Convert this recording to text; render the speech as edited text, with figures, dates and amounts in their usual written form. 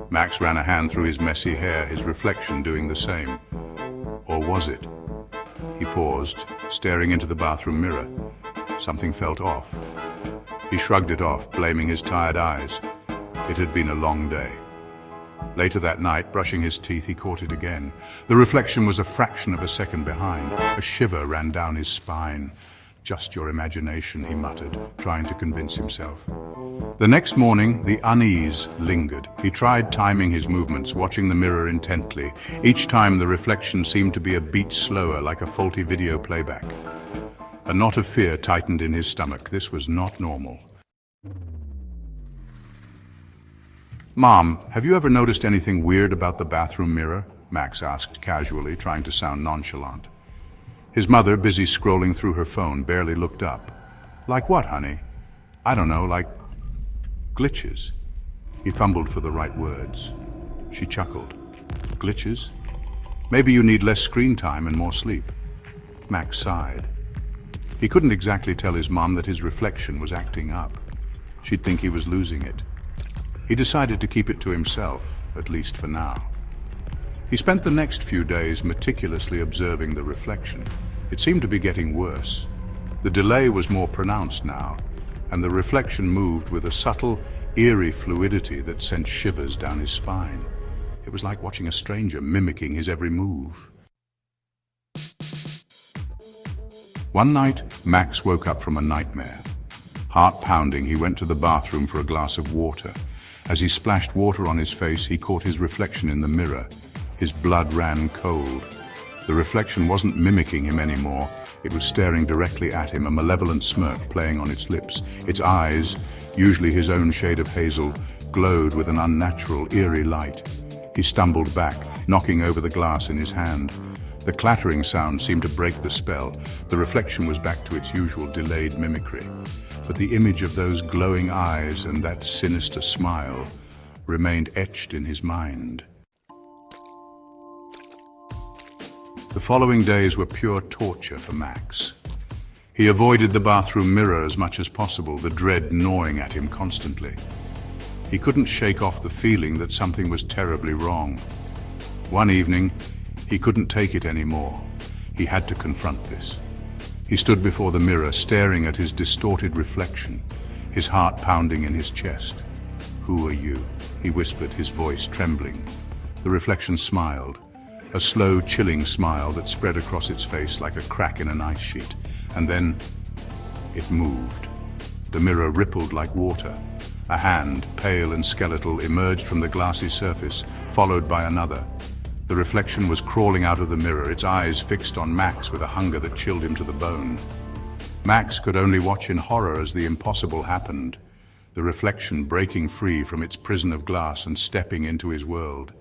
Max ran a hand through his messy hair, his reflection doing the same. Or was it? He paused, staring into the bathroom mirror. Something felt off. He shrugged it off, blaming his tired eyes. It had been a long day. Later that night, brushing his teeth, he caught it again. The reflection was a fraction of a second behind. A shiver ran down his spine. "Just your imagination," he muttered, trying to convince himself. The next morning, the unease lingered. He tried timing his movements, watching the mirror intently. Each time, the reflection seemed to be a beat slower, like a faulty video playback. A knot of fear tightened in his stomach. This was not normal. "Mom, have you ever noticed anything weird about the bathroom mirror?" Max asked casually, trying to sound nonchalant. His mother, busy scrolling through her phone, barely looked up. "Like what, honey?" "I don't know, like glitches." He fumbled for the right words. She chuckled. "Glitches? Maybe you need less screen time and more sleep." Max sighed. He couldn't exactly tell his mom that his reflection was acting up. She'd think he was losing it. He decided to keep it to himself, at least for now. He spent the next few days meticulously observing the reflection. It seemed to be getting worse. The delay was more pronounced now, and the reflection moved with a subtle, eerie fluidity that sent shivers down his spine. It was like watching a stranger mimicking his every move. One night, Max woke up from a nightmare. Heart pounding, he went to the bathroom for a glass of water. As he splashed water on his face, he caught his reflection in the mirror. His blood ran cold. The reflection wasn't mimicking him anymore. It was staring directly at him, a malevolent smirk playing on its lips. Its eyes, usually his own shade of hazel, glowed with an unnatural, eerie light. He stumbled back, knocking over the glass in his hand. The clattering sound seemed to break the spell. The reflection was back to its usual delayed mimicry. But the image of those glowing eyes and that sinister smile remained etched in his mind. The following days were pure torture for Max. He avoided the bathroom mirror as much as possible, the dread gnawing at him constantly. He couldn't shake off the feeling that something was terribly wrong. One evening, he couldn't take it anymore. He had to confront this. He stood before the mirror, staring at his distorted reflection, his heart pounding in his chest. "Who are you?" he whispered, his voice trembling. The reflection smiled, a slow, chilling smile that spread across its face like a crack in an ice sheet. And then it moved. The mirror rippled like water. A hand, pale and skeletal, emerged from the glassy surface, followed by another. The reflection was crawling out of the mirror, its eyes fixed on Max with a hunger that chilled him to the bone. Max could only watch in horror as the impossible happened, the reflection breaking free from its prison of glass and stepping into his world.